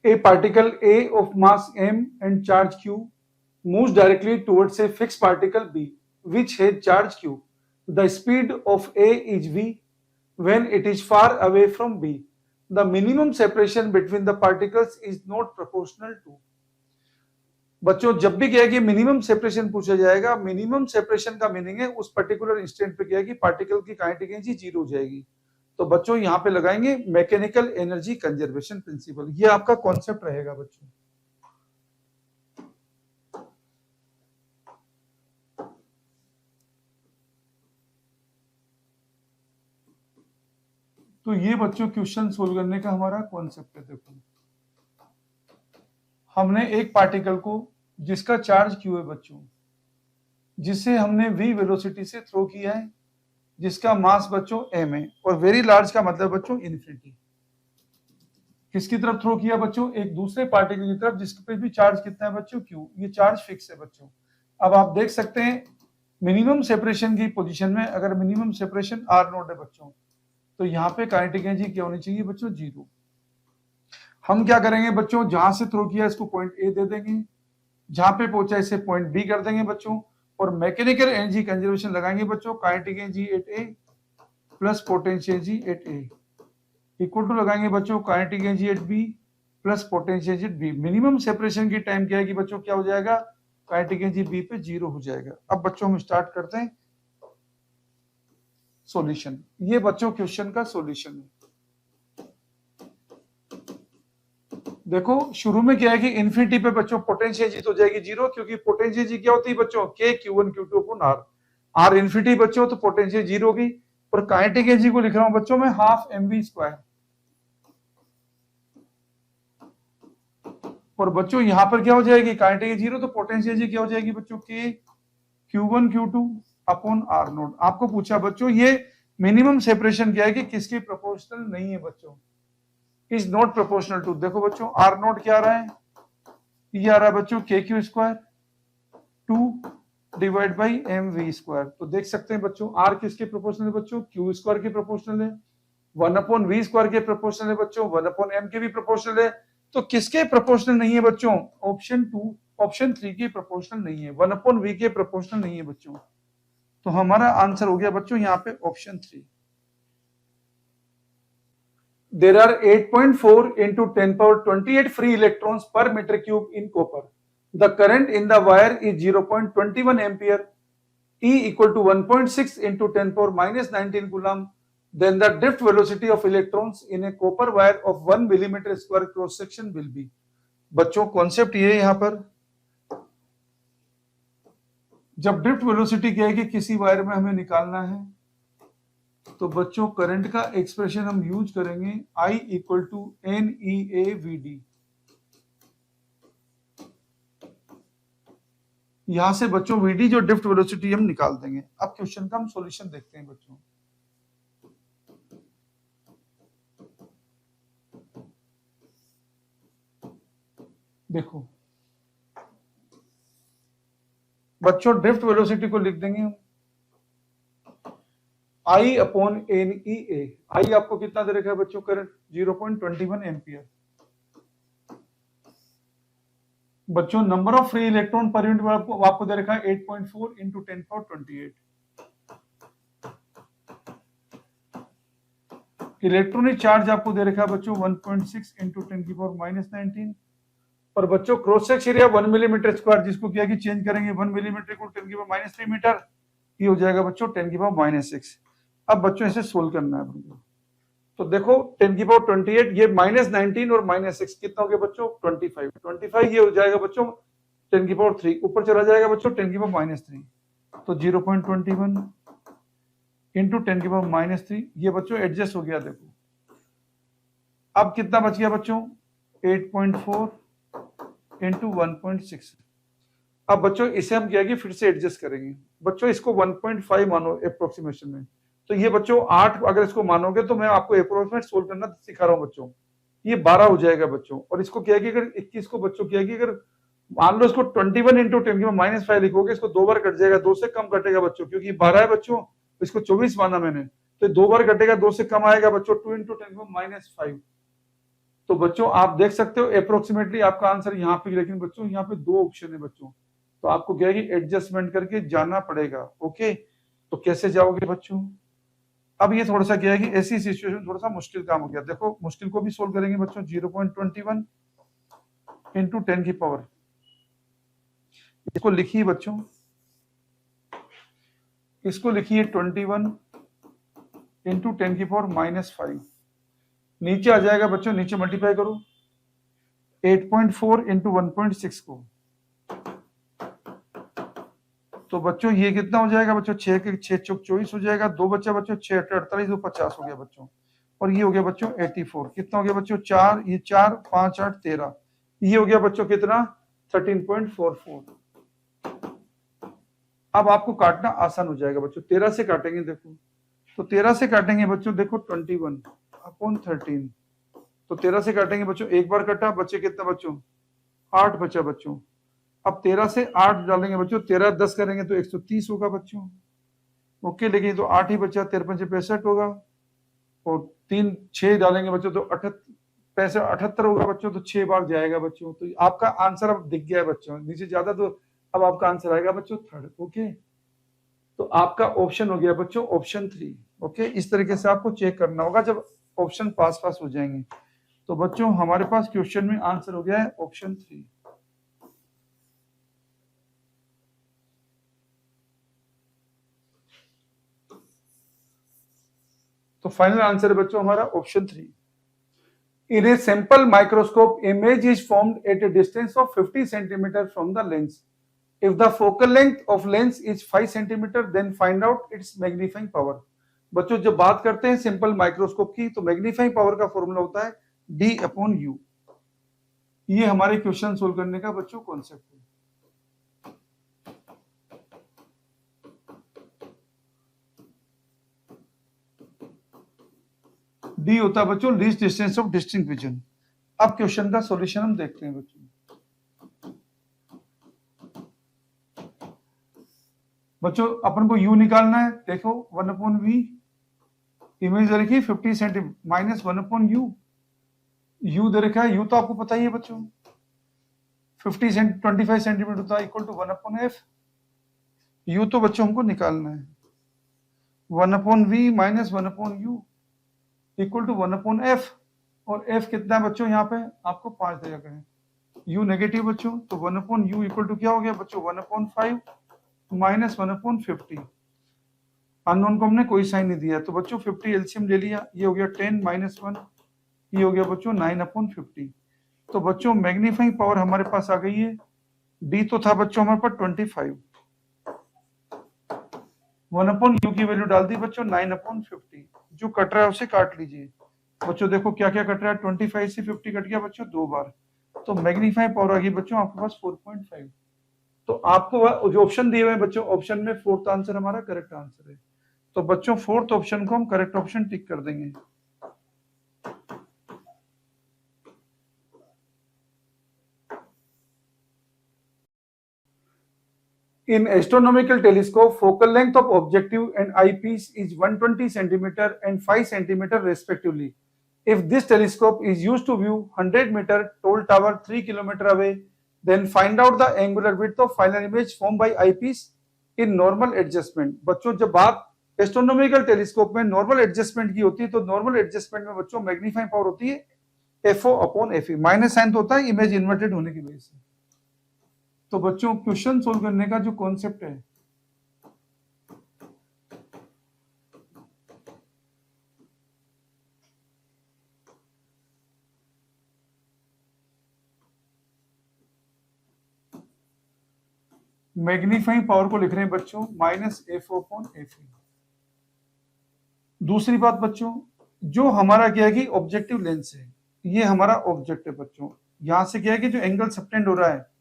A particle A of mass m and charge q moves directly towards a fixed particle B, which has charge q. The speed of A is v when it is far away from B. The minimum separation between the particles is not proportional to. बच्चों जब भी क्या है कि minimum separation पूछा जाएगा, minimum separation का meaning है उस पर्टिकुलर इंस्टेंट पे क्या है कि पार्टिकल की काइनेटिक एनर्जी जीरो हो जाएगी। तो बच्चों यहां पे लगाएंगे मैकेनिकल एनर्जी कंजर्वेशन प्रिंसिपल, ये आपका कॉन्सेप्ट रहेगा बच्चों। तो ये बच्चों क्वेश्चन सोल्व करने का हमारा कॉन्सेप्ट है। देखो हमने एक पार्टिकल को जिसका चार्ज क्यू है बच्चों, जिसे हमने v वेलोसिटी से थ्रो किया है, जिसका मास बच्चों m है, और वेरी लार्ज का मतलब बच्चों इन्फिनिटी। किसकी तरफ थ्रो किया बच्चों? एक दूसरे पार्टिकल की तरफ जिसके पे भी चार्ज कितना है बच्चों? q। ये चार्ज फिक्स है बच्चों। अब आप देख सकते हैं मिनिमम सेपरेशन की पोजीशन में अगर मिनिमम सेपरेशन r नॉट है बच्चों, तो यहाँ पे काइनेटिक एनर्जी क्या होनी चाहिए बच्चों? जीरो। हम क्या करेंगे बच्चों? जहां से थ्रो किया इसको पॉइंट ए दे देंगे, जहां पे पहुंचा इसे पॉइंट बी कर देंगे बच्चों, और मैकेनिकल एनर्जी कंजर्वेशन लगाएंगे बच्चों। Kinetic energy at A plus potential energy at A equal to लगाएंगे बच्चों kinetic energy at B plus potential energy at B. Minimum separation की टाइम क्या है कि बच्चों क्या हो जाएगा? काइनेटिक एनर्जी बी पे जीरो हो जाएगा। अब बच्चों हम स्टार्ट करते हैं सॉल्यूशन। ये बच्चों क्वेश्चन का सॉल्यूशन है। देखो शुरू में क्या है कि इन्फिनिटी पे बच्चों पोटेंशियल एनर्जी तो जाएगी जीरो, क्योंकि पोटेंशियल एनर्जी क्या होती है बच्चों? के Q1 Q2 upon R। R infinity बच्चों तो पोटेंशियल जीरो होगी, और काइनेटिक एनर्जी को लिख रहा हूं बच्चों मैं हाफ mv स्क्वायर। और बच्चों यहां पर क्या हो जाएगी? काइनेटिक एनर्जी जीरो, तो पोटेंशियल एनर्जी क्या हो जाएगी बच्चों? के Q1 Q2 upon R note. आपको पूछा बच्चों ये मिनिमम सेपरेशन क्या है कि किसके प्रोपोर्शनल नहीं है बच्चों? Is not proportional to. देखो बच्चों आर नोट क्या आ रहा है? ये आ रहा है बच्चों के Q square 2 divide by M V square. तो देख सकते हैं बच्चों आर किसके प्रोपोर्शनल है बच्चों? क्यू स्क्वायर के प्रोपोर्शनल है। 1 अपॉन वी स्क्वायर के प्रोपोर्शनल है बच्चों, 1 अपॉन एम के भी प्रोपोर्शनल है। तो किसके प्रोपोर्शनल नहीं है बच्चों? ऑप्शन 2 ऑप्शन 3 के प्रोपोर्शनल नहीं है, 1 अपॉन वी के प्रोपोर्शनल नहीं है बच्चों। तो हमारा आंसर हो गया बच्चों यहाँ पे option 3। There are 8.4 into 10 power 28 free electrons per meter cube in copper. The current in the wire is 0.21 ampere. E equal to 1.6 into 10 power minus 19 coulomb. Then the drift velocity of electrons in a copper wire of 1 millimeter square cross section will be. बच्चों concept ये है यहाँ पर, जब drift velocity क्या है कि किसी वायर में हमें निकालना है, तो बच्चों करंट का एक्सप्रेशन हम यूज करेंगे I इक्वल टू NEAVD। यहां से बच्चों VD जो ड्रिफ्ट वेलोसिटी हम निकाल देंगे। अब क्वेश्चन का हम सॉल्यूशन देखते हैं बच्चों। देखो बच्चों ड्रिफ्ट वेलोसिटी को लिख देंगे हम I अपॉन NEA। I आपको कितना दे रखा है बच्चों? Current 0.21 ampere. बच्चों number of free electron per unit आपको दे रखा है 8.4 इंटू 10 पावर 28। इलेक्ट्रॉनिक चार्ज आपको दे रखा है बच्चों 1.6 इंटू 10 की पावर माइनस 19। और बच्चों cross section area 1 millimetre square, जिसको क्या कि चेंज करेंगे 1 मिलीमीटर को 10 की पावर माइनस 3 मीटर, ये हो जाएगा बच्चों 10 की पावर माइनस 6। अब बच्चों इसे सोल्व करना है बच्चों। तो देखो 10 की पावर 28, ये माइनस 19 और माइनस 6 कितना हो गया बच्चों? 25। ये हो जाएगा बच्चों 10 की पावर 3, ऊपर चला जाएगा बच्चों 10 की पावर माइनस 3, तो 0.21 इंटू 10 की पावर माइनस 3। ये बच्चों एडजस्ट हो गया। देखो अब कितना बच गया बच्चों? 8.4 इंटू 1.6। अब बच्चों इसे हम क्या कि फिर से एडजस्ट करेंगे बच्चों, इसको 1.5 मानो अप्रोक्सीमेशन में। तो ये बच्चों 8 अगर इसको मानोगे तो मैं आपको अप्रोक्सीमेट सोल्व करना सिखा रहा हूं बच्चों, ये 12 हो जाएगा बच्चों। और इसको क्या कि अगर 21 को बच्चों क्या कि अगर मान लो इसको 21 इंटू 10 की माइनस 5 लिखोगे, इसको 2 बार कट जाएगा, 2 से कम कटेगा बच्चों, क्योंकि 12 है बच्चों, इसको 24 माना मैंने, तो 2 बार कटेगा, 2 से कम आएगा बच्चों 2 इंटू 10 की माइनस 5। तो बच्चों आप देख सकते हो अप्रोक्सीमेटली आपका आंसर यहाँ पे, लेकिन बच्चों यहाँ पे दो ऑप्शन है बच्चों, तो आपको क्या है कि एडजस्टमेंट करके जाना पड़ेगा। ओके, तो कैसे जाओगे बच्चों? अब ये थोड़ा सा क्या है कि ऐसी सिचुएशन थोड़ा सा मुश्किल काम हो गया। देखो मुश्किल को भी सोल्व करेंगे बच्चों। 0.21 इंटू 10 की पावर, इसको लिखिए बच्चों, इसको लिखिए 21 इंटू 10 की पावर -5। नीचे आ जाएगा बच्चों, नीचे मल्टीप्लाई करो 8.4 इंटू 1.6 को, तो बच्चों ये कितना हो जाएगा बच्चों? 6 के 6 चौक 24 हो जाएगा। दो बच्चा बच्चों 6 48 तो 50 हो गया बच्चों। और ये हो गया बच्चों 84। कितना हो गया बच्चों? 4, ये 4 5 8 13, ये हो गया बच्चों कितना? 13.44। अब आपको काटना आसान हो जाएगा बच्चों। 13 से काटेंगे, देखो तो 13 से काटेंगे बच्चों, देखो 21/13, तो 13 से काटेंगे बच्चों, एक बार कटा, बचे कितना बच्चों? 8 बचा बच्चों। अब 13 से 8 डालेंगे बच्चों, 13 10 करेंगे तो 130 होगा बच्चों। ओके, लेकिन तो 8 ही बचा, 13 65 होगा, और 3 6 डालेंगे बच्चों तो 78 होगा बच्चों, तो 6 बार जाएगा बच्चों। तो आपका आंसर अब दिख गया है बच्चों, नीचे ज्यादा, तो अब आपका आंसर आएगा बच्चों 3rd। ओके, तो आपका ऑप्शन हो गया बच्चों ऑप्शन 3। ओके, इस तरीके से आपको चेक करना होगा जब ऑप्शन पास हो जाएंगे। तो बच्चों हमारे पास क्वेश्चन में आंसर हो गया है ऑप्शन 3। तो फाइनल आंसर है बच्चों हमारा option 3। In a simple microscope, image is formed at a distance of 50 centimeter from the lens. If the focal length of lens is 5 centimeter, then find out its magnifying power. बच्चों जब बात करते हैं simple microscope की, तो magnifying power का formula होता है D/U। ये हमारे क्वेश्चन सोल्व करने का बच्चों कॉन्सेप्ट है। डी होता है बच्चों least distance of distinct vision. अब क्वेश्चन का सॉल्यूशन हम देखते हैं बच्चों। बच्चों अपन को u निकालना है, देखो 1/v, इमेज दे रखी है 50 सेंटीमीटर माइनस 1/u, u दे रखा है, u तो आपको पता ही है बच्चों 25 सेंटीमीटर होता है, इक्वल टू 1/f। u तो बच्चों हमको निकालना है 1/v minus 1/u equal to 1/f, और f कितना है बच्चों? यहाँ पे आपको 5 दिया गया है, u नेगेटिव बच्चों, तो 1/u इक्वल टू क्या हो गया बच्चों? 1/5 माइनस 1/50। अननोन को हमने कोई साइन नहीं दिया, तो बच्चों 50 एलसीएम ले लिया, ये हो गया 10 माइनस 1, ये हो गया बच्चों 9/50। तो बच्चों मैग्नीफाइंग पावर हमारे पास आ गई है, d तो था बच्चों हमारे पास 25, 1/u की वैल्यू डाल दी बच्चों 9/50। जो कट रहा है उसे काट लीजिए बच्चों। देखो क्या क्या कट रहा है, 25 से 50 कट गया बच्चों 2 बार, तो मैग्नीफाइंग पावर आ गई बच्चों आपके पास 4.5। तो आपको जो ऑप्शन दिए हुए हैं बच्चों, ऑप्शन में 4th आंसर हमारा करेक्ट आंसर है। तो बच्चों 4th ऑप्शन को हम करेक्ट ऑप्शन टिक कर देंगे। In astronomical telescope, focal length of objective and eyepiece is 120 centimeter and 5 centimeter respectively. If this telescope is used to view 100 meter tall tower 3 kilometer away, then find out the angular width of final image formed by eyepiece in normal adjustment. बच्चों जब बात astronomical telescope में normal adjustment की होती है, तो normal adjustment में बच्चों मैग्नीफाइंग पावर होती है FO/FE, माइनस साइन तो होता है इमेज इन्वर्टेड होने की वजह से। तो बच्चों क्वेश्चन सोल्व करने का जो कॉन्सेप्ट है, मैग्नीफाइंग पावर को लिख रहे हैं बच्चों -FO/FE। दूसरी बात बच्चों, जो हमारा क्या है कि ऑब्जेक्टिव लेंस है, ये हमारा ऑब्जेक्ट है बच्चों, यहां से क्या है कि जो एंगल सबटेंड हो रहा है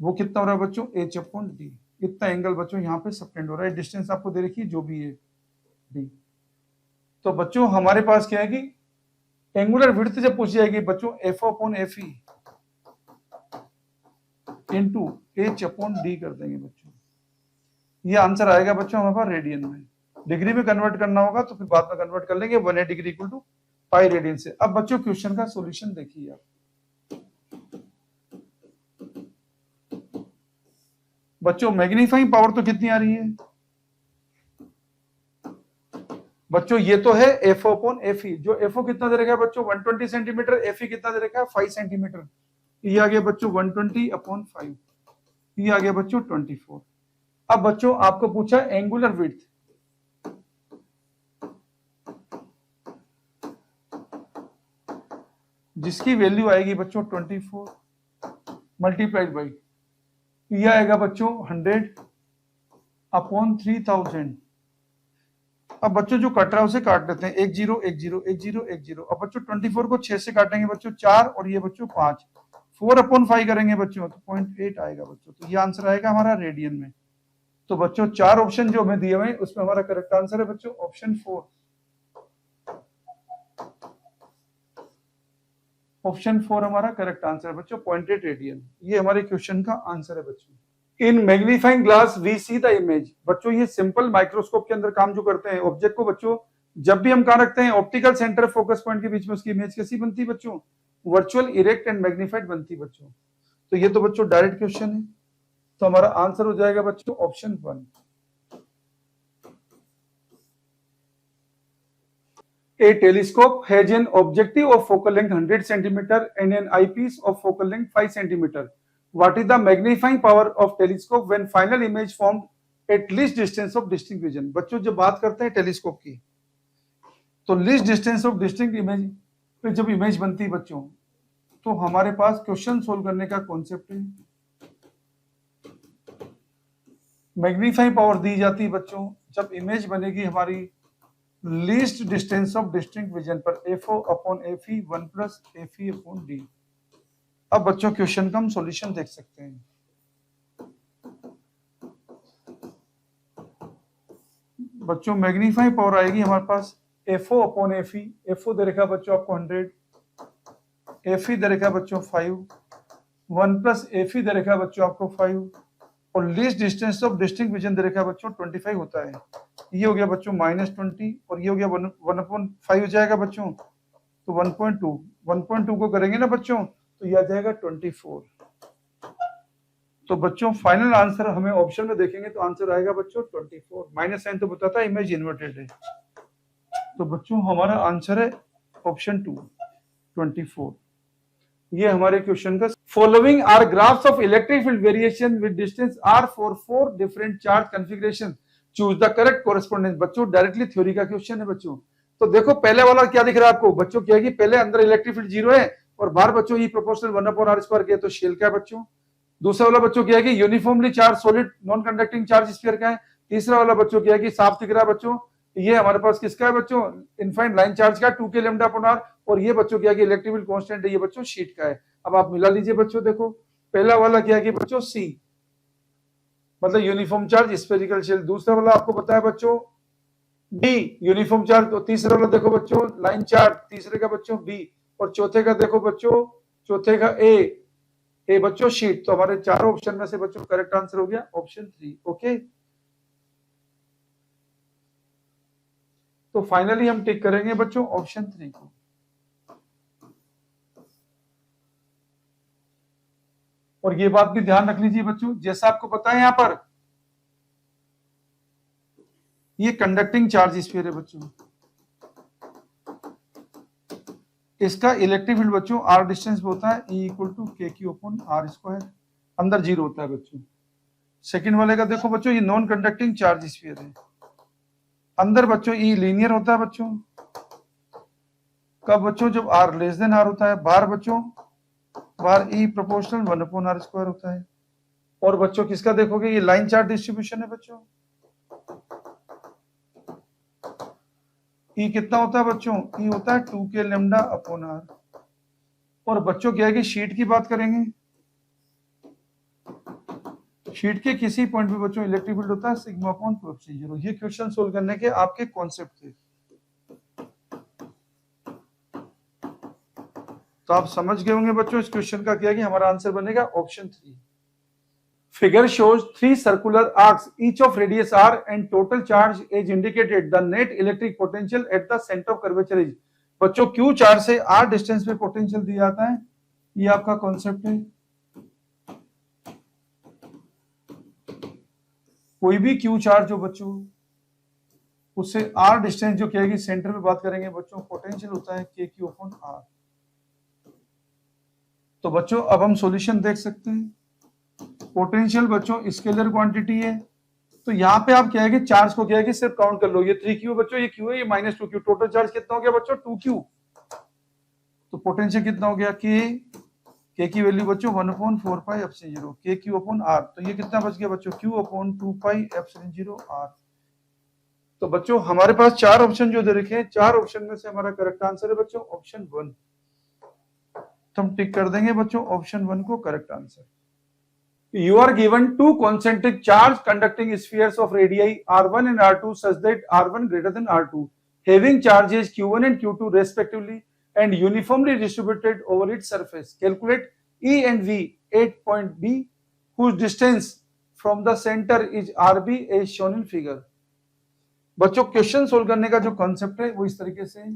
वो कितना हो रहा है बच्चों? H/D। इतना एंगल बच्चों यहाँ पे सबटेंड हो रहा है, डिस्टेंस आपको दे रखी है जो भी है d। तो बच्चों हमारे पास क्या है कि एंगुलर विड्थ जब पूछी जाएगी बच्चों FO/FE इंटू H/D कर देंगे बच्चों, ये आंसर आएगा बच्चों हमारे पास रेडियन में। डिग्री में कन्वर्ट करना होगा तो फिर बाद में कन्वर्ट कर लेंगे, 180 degree equal to pi radian से। अब बच्चों क्वेश्चन का सॉल्यूशन देखिए आप। बच्चों मैग्नीफाइंग पावर तो कितनी आ रही है बच्चों, ये तो है एफओ अपॉन एफई। जो एफओ कितना दे रखा है बच्चों 120 सेंटीमीटर, एफई कितना दे रखा है 5 सेंटीमीटर। ये आ गया बच्चों 120 अपॉन 5, ये आ गया बच्चों 24। अब बच्चों आपको पूछा एंगुलर विड्थ, जिसकी वैल्यू आएगी बच्चों 24 मल्टीप्लाइड बाई, ये आएगा बच्चों 100 अपॉन 3000। अब बच्चों जो कट रहा है उसे काट लेते हैं, 1 0 1 0 1 0 1 0। अब बच्चों 24 को 6 से काटेंगे बच्चों 4, और ये बच्चों 5, 4 अपॉन 5 करेंगे बच्चों तो 0.8 आएगा बच्चों। तो ये आंसर आएगा हमारा रेडियन में। तो बच्चों 4 ऑप्शन जो हमें दिए हुए हैं उसमें हमारा करेक्ट आंसर है बच्चों ऑप्शन 4। ऑप्शन 4 हमारा करेक्ट आंसर है बच्चों 0.8 रेडियन। ये हमारे क्वेश्चन का आंसर है बच्चों। In magnifying glass we see the image. बच्चों ये सिंपल माइक्रोस्कोप के अंदर काम जो करते हैं, ऑब्जेक्ट को बच्चों जब भी हम कहां रखते हैं ऑप्टिकल सेंटर फोकस पॉइंट के बीच में, उसकी इमेज कैसी बनती है बच्चों, वर्चुअल, इरेक्ट एंड मैग्नीफाइड बनती है बच्चों। तो ये तो बच्चों डायरेक्ट क्वेश्चन है, तो हमारा आंसर हो जाएगा बच्चों option 1। A telescope has an objective of focal length 100 centimeter and an eyepiece of focal length 5 centimeter. What is the magnifying power of telescope when final image formed at least distance of distinct vision? बच्चों जब बात करते हैं telescope की, तो least distance of distinct image पे जब image बनती है बच्चों, तो हमारे पास क्वेश्चन सोल्व करने का कॉन्सेप्ट है, मैग्नीफाइंग पावर दी जाती है बच्चों जब इमेज बनेगी हमारी least distance of distinct vision पर, FO upon FE 1 plus FE upon D. अब बच्चों क्वेश्चन का हम सॉल्यूशन देख सकते हैं। बच्चों मैग्नीफाइंग पावर आएगी हमारे पास एफओ अपॉन एफई, एफओ दे रखा बच्चों आपको 100, एफई दे रखा बच्चों 5, 1 प्लस एफई दे रखा बच्चों आपको 5, और least distance of distinct vision दे रखा बच्चों 25 होता है। ये हो गया बच्चों -20, और ये हो गया 1/5 हो जाएगा बच्चों, तो 1.2 को करेंगे ना बच्चों तो ये आ जाएगा 24। तो बच्चों फाइनल आंसर हमें ऑप्शन में देखेंगे तो आंसर आएगा बच्चों 24। माइनस साइन तो बताता है इमेज इन्वर्टेड है, तो बच्चों हमारा आंसर है ऑप्शन 2 24। ये हमारे क्वेश्चन का। Following are graphs of electric field variation with distance r for 4 different charge configuration, choose the correct correspondence. बच्चों डायरेक्टली थ्योरी का क्वेश्चन है बच्चों। तो देखो पहले वाला क्या दिख रहा है आपको बच्चों, क्या है कि पहले अंदर इलेक्ट्रिक फील्ड 0 है और बाहर बच्चों ई प्रोपोर्शनल 1/r² के, तो शेल का है बच्चों। दूसरा वाला बच्चों क्या है कि uniformly charge solid non conducting charge sphere का है। तीसरा वाला बच्चों क्या है कि साफ दिख रहा है बच्चों, ये हमारे पास किसका है बच्चों, इनफाइनाइट लाइन चार्ज का 2k लैम्डा अपॉन r, और ये बच्चों क्या है कि इलेक्ट्रिक फील्ड कांस्टेंट है, ये बच्चों शीट का है। अब आप मिला लीजिए बच्चों, देखो पहला वाला क्या है कि बच्चों C मतलब यूनिफॉर्म चार्ज स्फेरिकल शेल, दूसरा वाला आपको बताया बच्चों D यूनिफॉर्म चार्ज, तो तीसरा वाला देखो बच्चों लाइन चार्ज, तीसरे का बच्चों B, और चौथे का देखो बच्चों, चौथे का ए बच्चों शीट। तो हमारे चारों ऑप्शन में से बच्चों करेक्ट आंसर हो गया ऑप्शन 3। ओके, तो फाइनली हम टिक करेंगे बच्चों ऑप्शन 3 को। और ये बात भी ध्यान रख लीजिए बच्चों, जैसा आपको पता है यहां पर ये कंडक्टिंग चार्ज स्फीयर है बच्चों, इसका इलेक्ट्रिक फील्ड बच्चों r डिस्टेंस पे होता है E = kq/r², अंदर 0 होता है बच्चों। सेकंड वाले का देखो बच्चों, ये नॉन कंडक्टिंग चार्ज स्फीयर है, अंदर बच्चों E लीनियर होता है बच्चों, कब बच्चों, जब r r होता है, बाहर बच्चों बाहर E प्रोपोर्शनल 1/r² होता है। और बच्चों किसका देखोगे, ये लाइन चार्ज डिस्ट्रीब्यूशन है बच्चों, E कितना होता है बच्चों, E होता है 2k लैम्डा अपॉन r। और बच्चों क्या है कि शीट की बात करेंगे, शीट के किसी पॉइंट पे बच्चों इलेक्ट्रिक फील्ड होता है σ/2ε0। ये क्वेश्चन सोल्व करने के आपके कॉन्सेप्ट थे, तो आप समझ गए होंगे बच्चों इस क्वेश्चन का क्या है कि हमारा आंसर बनेगा option 3। Figure shows 3 circular arcs, each of radius r and total charge is indicated. The net electric potential at the center of curvature is. बच्चों क्यू चार्ज से आर डिस्टेंस पे पोटेंशियल दिया जाता है, ये आपका कॉन्सेप्ट है। कोई भी क्यू चार्ज हो बच्चों, उससे आर डिस्टेंस जो कहेगी, सेंटर पे बात करेंगे बच्चों, पोटेंशियल होता है के क्यू अपॉन आर। तो बच्चों अब हम सॉल्यूशन देख सकते हैं। पोटेंशियल बच्चों स्केलर क्वांटिटी है, तो यहाँ पे आप क्या है कि चार्ज को क्या है कि सिर्फ काउंट कर लो, ये 3Q बच्चों, ये Q है, ये -2Q, टोटल चार्ज कितना हो गया बच्चों 2Q। तो पोटेंशियल कितना हो गया के की वैल्यू बच्चों 1/4 पाई एप्सिलॉन 0 के क्यू अपॉन आर। तो ये कितना बच गया बच्चों Q upon 2 pi epsilon 0 r. तो बच्चों हमारे पास चार ऑप्शन जो दे रखे हैं, चार ऑप्शन में से हमारा करेक्ट आंसर है बच्चों ऑप्शन 1। तो हम टिक कर देंगे बच्चों ऑप्शन 1 को correct answer. You are given two concentric charge conducting spheres of radii r1 and r2 such that r1 greater than r2, having charges q1 and q2 respectively and uniformly distributed over its surface. Calculate E and V at point B whose distance from the center is rb as shown in figure. बच्चों question solve करने का जो concept है वो इस तरीके से है।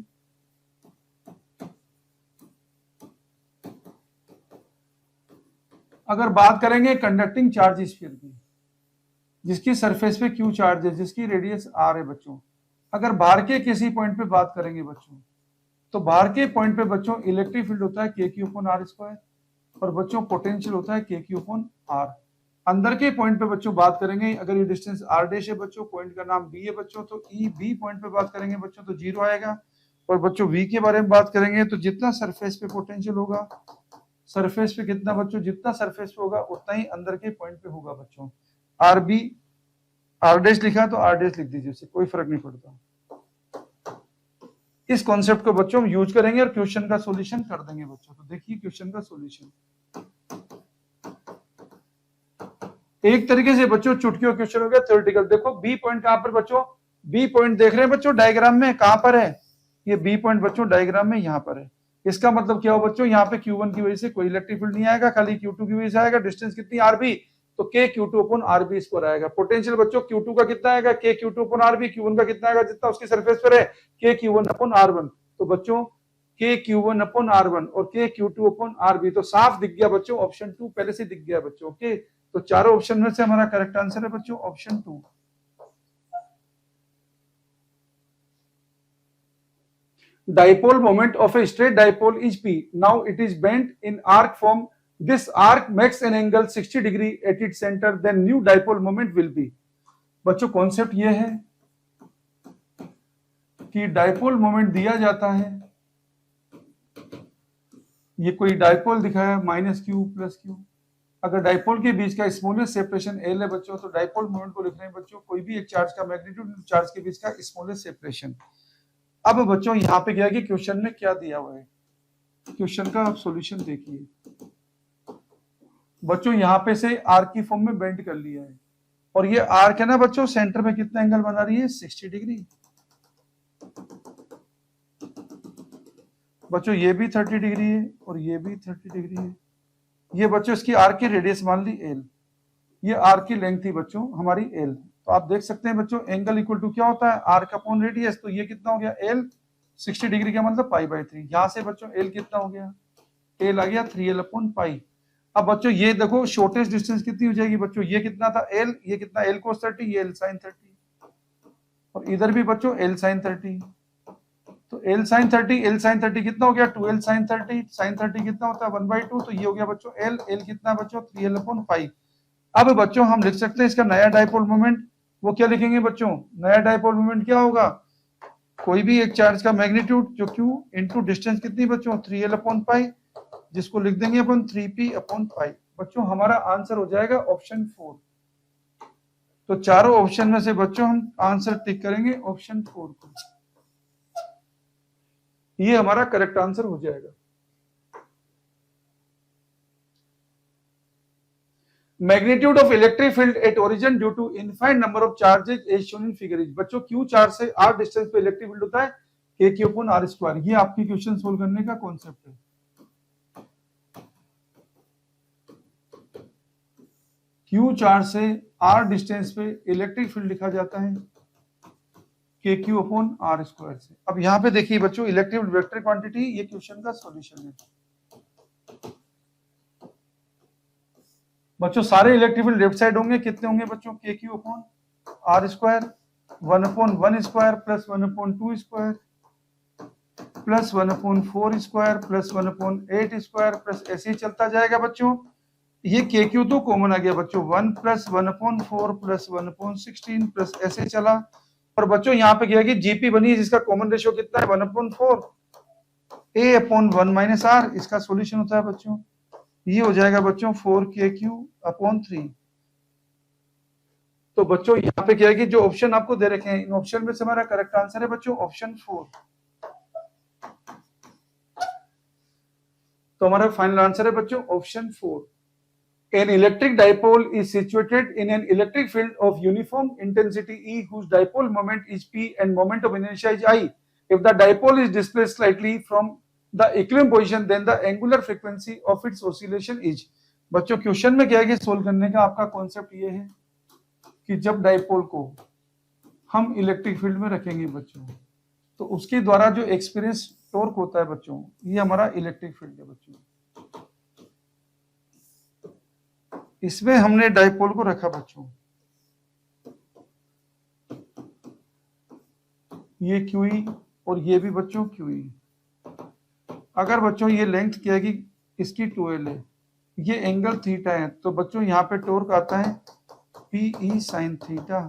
अगर बात करेंगे कंडक्टिंग चार्ज स्फीयर की, जिसकी सरफेस पे क्यू चार्ज है, जिसकी रेडियस आर है बच्चों, अगर बाहर के किसी पॉइंट पे बात करेंगे बच्चों, तो बाहर के पॉइंट पे बच्चों इलेक्ट्रिक फील्ड होता है के क्यू अपॉन आर स्क्वायर, और बच्चों पोटेंशियल होता है के क्यू अपॉन आर। अंदर के पॉइंट पे बच्चों बात करेंगे, अगर ये डिस्टेंस आर डैश है बच्चों, पॉइंट का नाम बी है बच्चों, तो ई बी पॉइंट पे बात करेंगे बच्चों तो 0 आएगा। और बच्चों वी के बारे में बात करेंगे तो जितना सरफेस पे पोटेंशियल होगा, सरफेस पे कितना बच्चों, जितना सरफेस पे होगा उतना ही अंदर के पॉइंट पे होगा बच्चों। आर बी आर डैश लिखा तो आर डैश लिख दीजिए, उससे कोई फर्क नहीं पड़ता। इस कॉन्सेप्ट को बच्चों हम यूज करेंगे और क्वेश्चन का सॉल्यूशन कर देंगे बच्चों। तो देखिए क्वेश्चन का सॉल्यूशन एक तरीके से बच्चों चुटकियों क्वेश्चन हो गया थ्योरेटिकल। देखो बी पॉइंट कहां पर बच्चों, बी पॉइंट देख रहे हैं बच्चों डायग्राम में, कहां पर है ये बी पॉइंट बच्चों डायग्राम में यहां पर है। इसका मतलब क्या हो बच्चों, यहाँ पे Q1 की वजह से कोई इलेक्ट्रिक फील्ड नहीं आएगा, खाली Q2 की वजह से आएगा। डिस्टेंस कितनी आरबी, तो के Q2 अपॉन आरबी स्क्वायर आएगा। पोटेंशियल बच्चों Q2 का कितना आएगा, के Q2 अपॉन आरबी, Q1 का कितना आएगा जितना उसकी सरफेस पर है, के Q1 अपॉन R1। तो बच्चों के Q1 अपॉन R1 और के Q2 अपॉन RB, तो साफ दिख गया बच्चों ऑप्शन 2 पहले से दिख गया बच्चों। ओके, तो चारों ऑप्शन में से हमारा करेक्ट आंसर है बच्चों option 2। Dipole moment of a straight dipole is P. Now it is bent in arc form. This arc makes an angle 60 degree at its center. Then new dipole moment will be. बच्चों concept ये है कि dipole moment दिया जाता है, ये कोई dipole दिखाया -q + q। अगर डाइपोल के बीच का स्मॉलेस्ट सेपरेशन L है बच्चों, तो डाइपोल मोमेंट को लिख रहे हैं बच्चों कोई भी एक चार्ज का मैग्नीट्यूड चार्ज के बीच का स्मॉलेस्ट सेपरेशन। अब बच्चों यहाँ पे क्या है कि क्वेश्चन में क्या दिया हुआ है, क्वेश्चन का आप सॉल्यूशन देखिए बच्चों। यहाँ पे से आर्क की फॉर्म में बेंड कर लिया है, और ये आर्क है ना बच्चों, सेंटर में कितना एंगल बना रही है 60 डिग्री। बच्चों ये भी 30 डिग्री है और ये भी 30 डिग्री है। ये बच्चों इसकी आर्क की रेडियस मान ली L, ये आर्क की लेंथ थी बच्चों हमारी L। तो आप देख सकते हैं बच्चों एंगल इक्वल टू क्या होता है, आर्क अपॉन रेडियस। तो ये कितना हो गया L 60 डिग्री का मतलब π/3। यहां से बच्चों L कितना हो गया, L आ गया 3L अपॉन पाई। अब बच्चों ये देखो शॉर्टेस्ट डिस्टेंस कितनी हो जाएगी बच्चों, ये कितना था L, ये कितना L cos 30, ये L sin 30, और इधर भी बच्चों L sin 30। तो L sin 30 कितना हो गया 2L sin 30, sin 30 कितना होता है 1/2। तो ये हो गया बच्चों L कितना बच्चों 3L अपॉन पाई। अब बच्चों हम लिख सकते हैं इसका नया डाइपोल मोमेंट, वो क्या लिखेंगे बच्चों, नया डाइपोल मोमेंट क्या होगा, कोई भी एक चार्ज का मैग्नीट्यूड जो Q इंटू डिस्टेंस कितनी बच्चों 3L अपॉन पाई, जिसको लिख देंगे अपन 3P अपॉन पाई। बच्चों हमारा आंसर हो जाएगा ऑप्शन 4। तो चारों ऑप्शन में से बच्चों हम आंसर टिक करेंगे ऑप्शन 4 को, ये हमारा करेक्ट आंसर हो जाएगा। Magnitude of electric field at origin due to infinite number of charges as shown in figure is. बच्चों क्यू चार्ज से आर डिस्टेंस पे इलेक्ट्रिक फील्ड होता है के क्यू अपॉन आर स्क्वायर। ये आपकी क्वेश्चन सोल्व करने का कॉन्सेप्ट है। क्यू चार्ज से आर डिस्टेंस पे इलेक्ट्रिक फील्ड लिखा जाता है के क्यू अपॉन आर स्क्वायर से। अब यहाँ पे देखिए बच्चों इलेक्ट्रिक वेक्टर क्वांटिटी, ये क्वेश्चन का सॉल्यूशन है बच्चों। सारे इलेक्ट्रिक फील्ड लेफ्ट साइड होंगे, कितने होंगे बच्चों, के Q upon r square 1/1 square plus 1/2 square plus 1/4 square plus 1/8 square plus ऐसे ही चलता जाएगा बच्चों। ये के क्यू तो कॉमन आ गया बच्चों, 1 प्लस 1/4 प्लस 1/16 प्लस ऐसे चला। और बच्चों यहाँ पे क्या है कि जीपी बनी है जिसका कॉमन रेशियो कितना है 1/4 a अपॉन 1 माइनस आर, इसका सॉल्यूशन होता है बच्चों, ये हो जाएगा बच्चों 4k3/3। तो बच्चों यहाँ पे क्या है कि जो ऑप्शन आपको दे रखे हैं इन ऑप्शन में से हमारा करेक्ट आंसर है बच्चों ऑप्शन 4। तो हमारा फाइनल आंसर है बच्चों option 4। An electric dipole is situated in an electric field of uniform intensity E whose dipole moment is P and moment of inertia is I. If the dipole is displaced slightly from the equilibrium position, then the angular frequency of its oscillation is. बच्चों question में क्या है कि solve करने का आपका concept ये है कि जब डाइपोल को हम इलेक्ट्रिक फील्ड में रखेंगे बच्चों, तो उसके द्वारा जो एक्सपीरियंस टॉर्क होता है बच्चों, ये हमारा इलेक्ट्रिक फील्ड है बच्चों। इसमें हमने डाइपोल को रखा बच्चों, ये क्यूई और ये भी बच्चों क्यूई। अगर बच्चों ये लेंथ क्या है कि इसकी 2l है, ये एंगल थीटा है, तो बच्चों यहाँ पे टॉर्क आता है पीई साइन थीटा।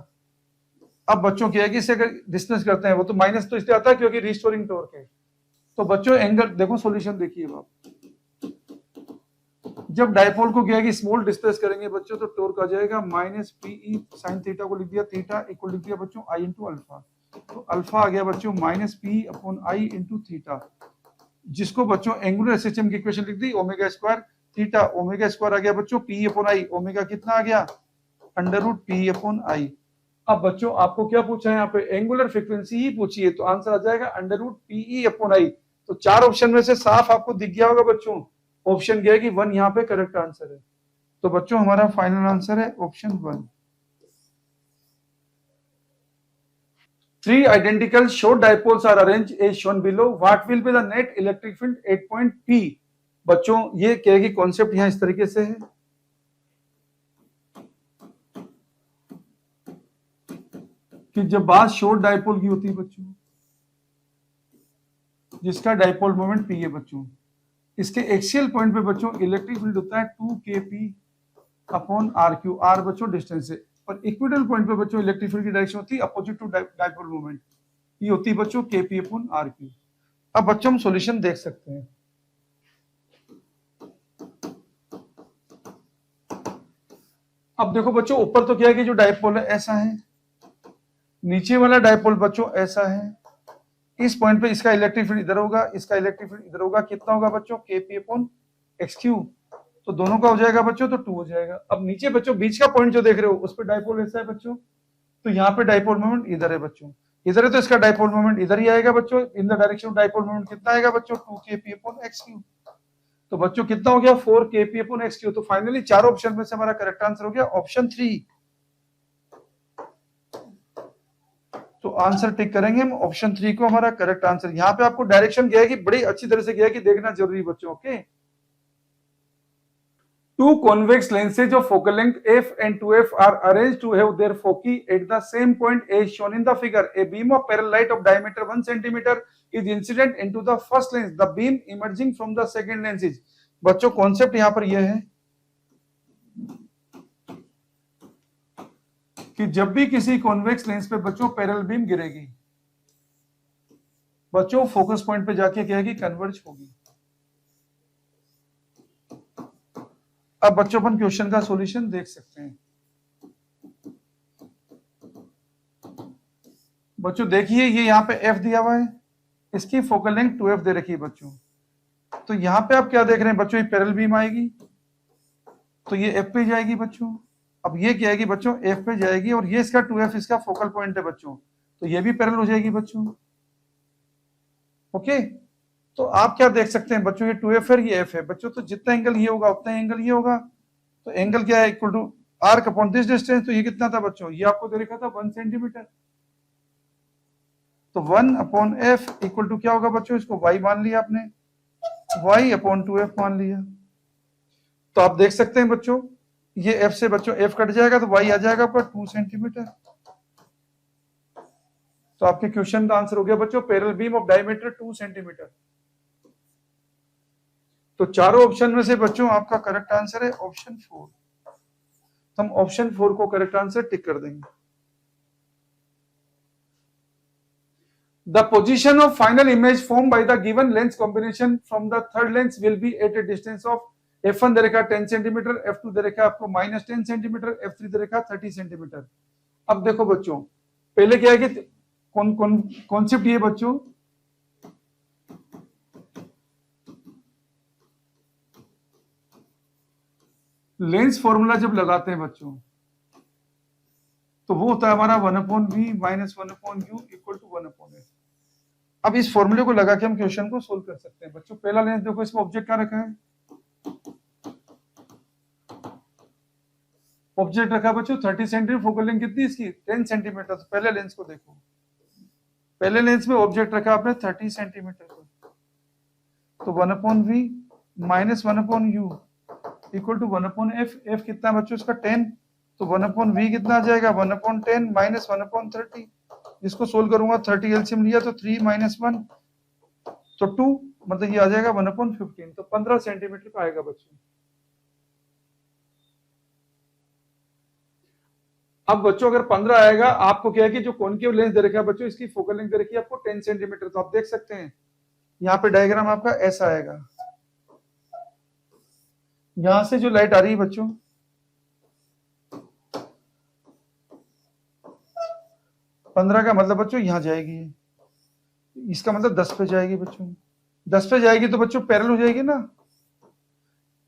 अब बच्चों क्या है कि इसे अगर डिस्टेंस करते हैं वो तो माइनस तो इसलिए आता है क्योंकि रिस्टोरिंग टॉर्क है। तो बच्चों एंगल देखो, सॉल्यूशन देखिए आप, जब डाइपोल को क्या है कि स्मॉल डिस्प्लेस करेंगे बच्चों तो टॉर्क आ जाएगा माइनस पीई साइन थीटा को लिख दिया, थीटा इक्वल लिख दिया बच्चों आई इंटू अल्फा। तो अल्फा आ गया बच्चों minus P upon I into theta, जिसको बच्चों एंगुलर सिस्टम की इक्वेशन लिख दी omega square theta. Omega square आ गया बच्चों पी अपॉन आई, ओमेगा कितना आ गया under root P upon I. अब बच्चों आपको क्या पूछा है यहाँ पे, एंगुलर फ्रीक्वेंसी ही पूछी है, तो आंसर आ जाएगा under root PE upon I. तो चार ऑप्शन में से साफ आपको दिख गया होगा बच्चों, ऑप्शन क्या है कि 1 यहाँ पे करेक्ट आंसर है। तो बच्चों हमारा फाइनल आंसर है option 1। 3 identical short dipoles are arranged as shown below. What will be the net electric field at point P? बच्चों ये क्या है कि कॉन्सेप्ट यहाँ इस तरीके से है कि जब बात शॉर्ट डाइपोल की होती है बच्चों, जिसका डाइपोल मोमेंट P है बच्चों, इसके एक्सियल पॉइंट पे बच्चों इलेक्ट्रिक फील्ड होता है 2kp upon r Q, r बच्चों डिस्टेंस है, और इक्विटल पॉइंट पे बच्चों इलेक्ट्रिक फील्ड की डायरेक्शन होती है अपोजिट टू डाइपोल मोमेंट, ये होती है बच्चों kp अपॉन आर क्यू। अब बच्चों हम सॉल्यूशन देख सकते हैं। अब देखो बच्चों ऊपर तो क्या है कि जो डाइपोल है ऐसा है, नीचे वाला डाइपोल बच्चों ऐसा है, इस पॉइंट पे इसका इलेक्ट्रिक फील्ड इधर होगा, इसका इलेक्ट्रिक फील्ड इधर होगा, कितना होगा बच्चों kp अपॉन xq, तो दोनों का हो जाएगा बच्चों तो 2 हो जाएगा। अब नीचे बच्चों बीच का पॉइंट जो देख रहे हो उस पे डाइपोल ऐसा है बच्चों, तो यहाँ पे डाइपोल मोमेंट इधर है बच्चों, इधर है तो इसका डाइपोल मोमेंट इधर ही आएगा बच्चों, in the direction of dipole moment कितना आएगा बच्चों 2kp अपॉन xq। तो बच्चों कितना हो गया 4kp अपॉन xq। तो फाइनली चार ऑप्शन में से हमारा करेक्ट आंसर हो गया ऑप्शन 3। तो आंसर टिक करेंगे हम ऑप्शन 3 को, हमारा करेक्ट आंसर। यहाँ पे आपको डायरेक्शन क्या है कि बड़ी अच्छी तरह से क्या है कि देखना जरूरी बच्चों। Okay, two convex lenses of focal length f and 2f are arranged to have their foci at the same point as shown in the figure. A beam of parallel light of diameter 1 centimeter is incident into the first lens. The beam emerging from the second lens is. बच्चों concept यहाँ पर यह है कि जब भी किसी convex lens पे बच्चों पैरेलल बीम गिरेगी बच्चों फोकस पॉइंट पे जाके क्या है कि कन्वर्ज होगी। अब बच्चों अपन क्वेश्चन का सॉल्यूशन देख सकते हैं। बच्चों देखिए ये यहाँ पे f दिया हुआ है, इसकी फोकल लेंथ 2f दे रखी है बच्चों, तो यहाँ पे आप क्या देख रहे हैं बच्चों, ये पैरेलल बीम आएगी तो ये f पे जाएगी बच्चों। अब ये क्या आएगी बच्चों f पे जाएगी, और ये इसका 2f इसका फोकल पॉइंट है बच्चों, तो ये भी पैरेलल हो जाएगी बच्चों। ओके, तो आप क्या देख सकते हैं बच्चों, ये 2f है ये f है बच्चों, तो जितना एंगल ये होगा उतना एंगल ये होगा, तो एंगल क्या है equal to arc upon this distance. तो ये कितना था बच्चों, ये आपको दे रखा था 1 सेंटीमीटर, तो 1/f इक्वल टू क्या होगा बच्चों, इसको y मान लिया आपने, y/2f मान लिया। तो आप देख सकते हैं बच्चों, ये f से बच्चों f कट जाएगा तो y आ जाएगा आपका 2 सेंटीमीटर। तो आपके क्वेश्चन का आंसर हो गया बच्चों parallel beam of diameter 2 centimetre. तो चारों ऑप्शन में से बच्चों आपका करेक्ट आंसर है ऑप्शन 4। हम ऑप्शन 4 को करेक्ट आंसर टिक कर देंगे। The position of final image formed by the given lens combination from the third lens will be at a distance of f1 दे रखा 10 सेंटीमीटर, f2 दे रखा आपको -10 centimetre, f3 दे रखा 30 centimetre. अब देखो बच्चों, पहले क्या है कि कॉन्सेप्ट ये बच्चों, लेंस फॉर्मूला जब लगाते हैं बच्चों तो वो होता है हमारा 1/v minus 1/u equal to 1/f। अब इस फॉर्मूले को लगा के हम क्वेश्चन को सोल्व कर सकते हैं बच्चों। पहला लेंस देखो, इसमें ऑब्जेक्ट क्या रखा है, ऑब्जेक्ट रखा बच्चों 30 सेंटीमीटर, फोकल लेंथ कितनी इसकी 10 सेंटीमीटर। तो पहले लेंस को देखो, पहले लेंस में ऑब्जेक्ट रखा आपने 30 सेंटीमीटर को, तो 1/v minus 1/u equal to 1/f। f कितना है बच्चों इसका 10, तो 1/v कितना आ जाएगा 1/10 माइनस 1/30। इसको सोल्व करूंगा 30 एलसीएम लिया तो 3 माइनस 1 तो 2, मतलब ये आ जाएगा 1/15, तो 15 सेंटीमीटर का आएगा बच्चों। अब बच्चों अगर 15 आएगा, आपको क्या है कि जो कॉन्केव लेंस दे रखा है बच्चों, इसकी फोकल लेंथ दे रखी है आपको 10 सेंटीमीटर। तो आप देख सकते हैं यहाँ पे डायग्राम आपका ऐसा आएगा, यहां से जो लाइट आ रही है बच्चों 15 का मतलब बच्चों यहां जाएगी, इसका मतलब 10 पे जाएगी बच्चों। 10 पे जाएगी तो बच्चों पैरेलल हो जाएगी ना,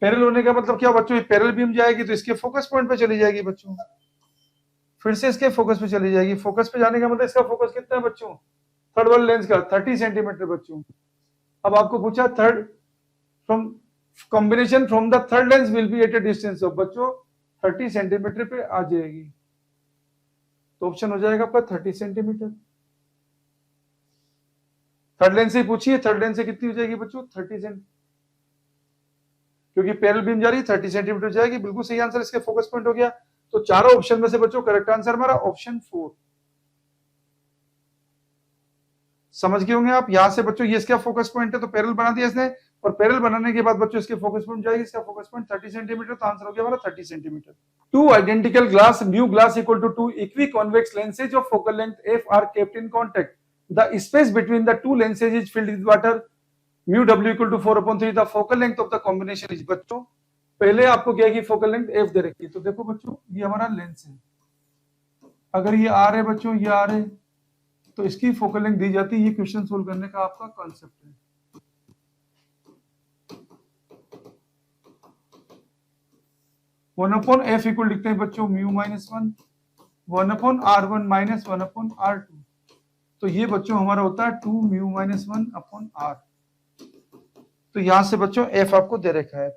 पैरेलल होने का मतलब क्या बच्चों, पैरेलल बीम जाएगी तो इसके फोकस पॉइंट पे चली जाएगी बच्चों, फिर से इसके फोकस पे चली जाएगी। फोकस पे जाने का मतलब इसका फोकस कितना है बच्चों, थर्ड वाले लेंस का 30 सेंटीमीटर बच्चों। अब आपको पूछा third from combination from the third lens will be at a distance of बच्चों 30 सेंटीमीटर पे आ जाएगी, तो ऑप्शन हो जाएगा आपका 30 सेंटीमीटर। थर्ड लेंस से पूछिए, थर्ड लेंस से कितनी हो जाएगी बच्चों 30 सेंटीमीटर, क्योंकि पैरेलल बीम जा रही है 30 सेंटीमीटर जाएगी। बिल्कुल सही आंसर, इसके फोकस पॉइंट हो गया। तो चारों ऑप्शन में से बच्चों करेक्ट आंसर हमारा ऑप्शन 4। समझ गए होंगे आप। यहां से बच्चों ये इसका फोकस पॉइंट है तो पैरेलल बना दिया इसने, और पैरेलल बनाने के बाद बच्चों इसके फोकस पॉइंट जाएगी, इसका फोकस पॉइंट 30 सेंटीमीटर, तो आंसर हो गया हमारा 30 centimetre. Two identical glass mu glass equal to 2 equiconvex lenses of focal length f are kept in contact. The space between the two lenses is filled with water. Mu w equal to 4/3. The focal length of the combination is बच्चों, पहले आपको क्या है कि focal length f दे रखी है। तो देखो बच्चों ये हमारा लेंस है, अगर ये r है बच्चों, ये r है, तो इसकी फोकल लेंथ दी जाती है। ये क्वेश्चन सोल्व करने का आपका कॉन्सेप्ट है। वन अपॉन एफ इक्वल लिखते हैं बच्चों mu minus 1/r1 minus 1/r2। तो ये बच्चों हमारा होता है 2 म्यू माइनस 1/r। तो यहां से बच्चों एफ आपको दे रखा है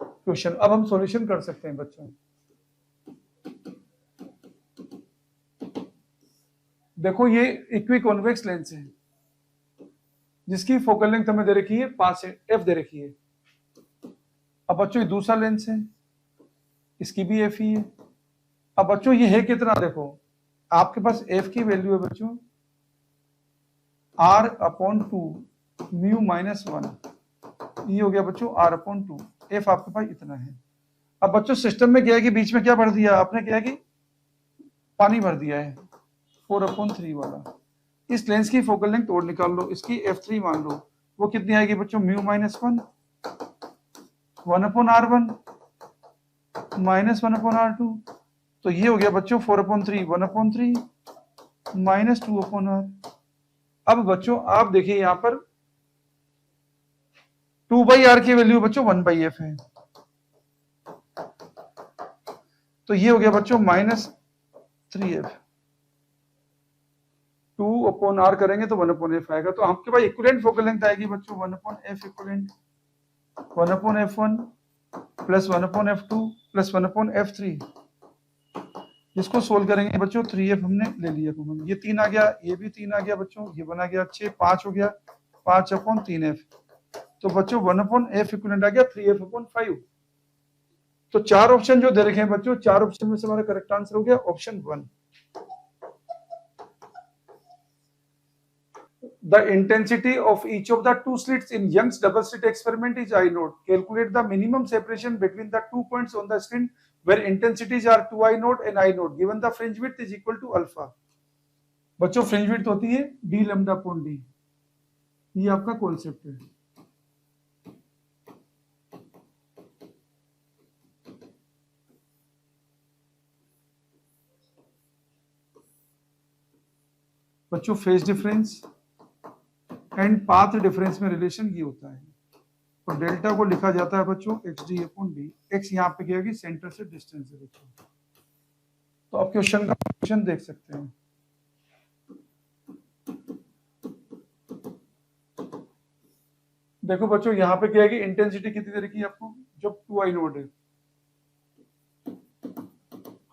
क्वेश्चन। अब हम सॉल्यूशन कर सकते हैं बच्चों। देखो ये इक्विकॉन्वेक्स लेंस है जिसकी फोकल लेंथ हमें दे रखी है 5 एफ दे रखी है। अब बच्चों ये दूसरा लेंस है, इसकी भी एफ ही है। अब बच्चों ये है कितना, देखो आपके पास एफ की वैल्यू है बच्चों r/2 म्यू माइनस 1, ये हो गया बच्चों r/2। एफ आपके पास इतना है। अब बच्चों सिस्टम में क्या है कि बीच में क्या भर दिया आपने, क्या है कि पानी भर दिया है 4/3 वाला। इस लेंस की फोकल लेंथ और निकाल लो, इसकी f3 मान लो, वो कितनी आएगी बच्चों mu minus 1/r1 minus 1/r2। तो ये हो गया बच्चों 4/3 1/3 माइनस 2/r। अब बच्चों आप देखिए यहां पर 2/r की वैल्यू बच्चों 1/f है, तो ये हो गया बच्चों -3f। 2/r करेंगे तो 1/f आएगा। तो आपके पास इक्विवेलेंट फोकल लेंथ आएगी बच्चों 1/f equivalent 1/f1 plus 1/f2 plus 1/f3। इसको सोल्व करेंगे बच्चों 3f हमने ले लिया कॉमन, ये 3 आ गया, ये भी 3 आ गया बच्चों, ये बना गया 6, 5 हो गया, 5/3f। तो बच्चों 1/f इक्विवेलेंट आ गया 3f/5। तो 4 ऑप्शन जो दे रखे हैं बच्चों, 4 ऑप्शन में से हमारा करेक्ट आंसर हो गया option 1। The intensity of each of the two slits in Young's double slit experiment is I naught. Calculate the minimum separation between the 2 points on the screen where intensities are 2 I naught and I naught. Given the fringe width is equal to alpha. बच्चों fringe width होती है d lambda upon d, ये आपका concept है। बच्चों phase difference and path difference में relation ये होता है, और डेल्टा को लिखा जाता है बच्चों xd/d। x यहाँ पे क्या है कि सेंटर से डिस्टेंस है बच्चों। तो आप क्वेश्चन का क्वेश्चन देख सकते हैं। देखो बच्चों यहाँ पे क्या है कि इंटेंसिटी कितनी तरह की आपको, जब 2 I नोट है,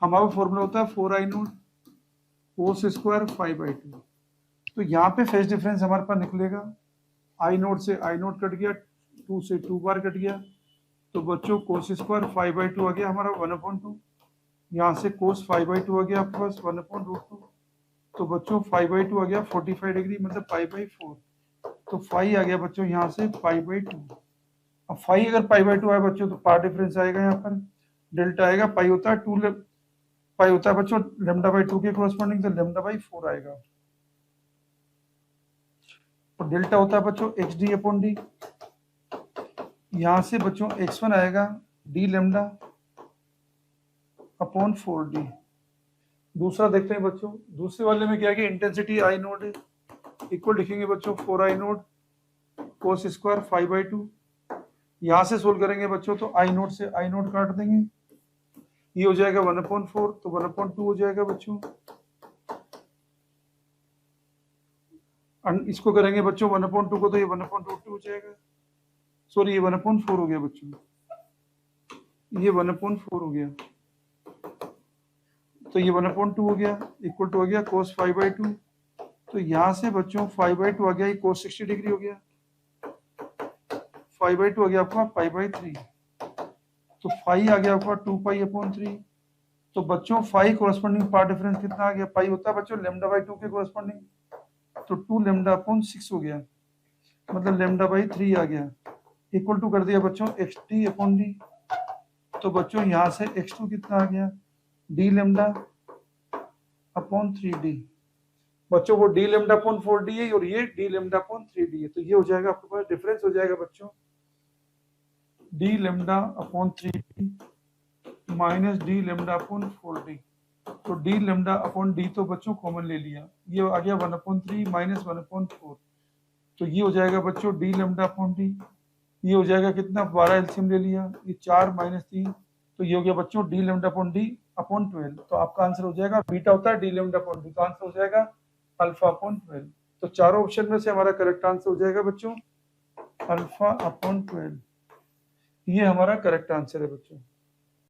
हमारा फॉर्मूला होता है 4 I नोट कोस स्क्वायर 5/2। तो यहाँ पे फेज डिफरेंस हमारे पास निकलेगा, आई नोट से आई नोट कट गया, 2 से 2 बार कट गया, तो बच्चों कोस स्क्वायर 5/2 आ गया हमारा 1/2। यहाँ से कोस 5/2 आ गया आपके पास 1/√2। तो बच्चों 5/2 आ गया 45 डिग्री, मतलब 5/4। तो 5 आ गया बच्चों यहाँ से 5/2। अब 5 अगर 5/2 आए बच्चों तो पार्ट डिफरेंस आएगा, यहाँ पर डेल्टा आएगा, पाई होता है 2 पाई होता है बच्चों λ/2 के कोरस्पॉन्डिंग, तो λ/4 आएगा। और डेल्टा होता है बच्चों xd/d, यहां से बच्चों x1 आएगा d λ/4d। दूसरा देखते हैं बच्चों, दूसरे वाले में क्या है कि इंटेंसिटी आई नोट है, इक्वल लिखेंगे बच्चों 4 I नोट कोस स्क्वायर 5/2। यहां से सोल्व करेंगे बच्चों तो आई नोट से आई नोट काट देंगे, ये हो जाएगा 1/4, तो 1/2 हो जाएगा बच्चों। इसको करेंगे बच्चों 1/2 को, तो ये 1/2 हो जाएगा, सॉरी ये 1/4 हो गया बच्चों, ये 1/4 हो गया, तो ये 1/2 हो गया, इक्वल टू हो गया cos 5/2। तो यहां से बच्चों 5/2 आ गया, ये cos 60 डिग्री हो गया, 5/2 आ गया आपका π/3। तो 5 आ गया आपका 2π/3। तो बच्चों 5 कोरस्पॉन्डिंग पार्ट डिफरेंस कितना आ गया, पाई होता है बच्चों λ/2 के कोरस्पॉन्डिंग, तो 2 λ/6 हो गया, मतलब λ/3 आ गया, इक्वल टू कर दिया बच्चों xd/d। तो बच्चों यहाँ से x2 कितना आ गया d λ/3d। बच्चों वो d λ/4d है और ये d λ/3d है, तो ये हो जाएगा आपके पास डिफरेंस हो जाएगा बच्चों d λ/3d minus d λ/4d। तो d λ/d तो बच्चों कॉमन ले लिया, ये आ गया 1/3 माइनस 1/4। तो ये हो जाएगा बच्चों d λ/d, ये हो जाएगा कितना 12 एलसीएम ले लिया, ये 4 माइनस 3, तो ये हो गया बच्चों d λ/d/12। तो आपका आंसर हो जाएगा, बीटा होता है d λ/d, तो आंसर हो जाएगा α/12। तो चारों ऑप्शन में से हमारा करेक्ट आंसर हो जाएगा बच्चों α/12, ये हमारा करेक्ट आंसर है बच्चों।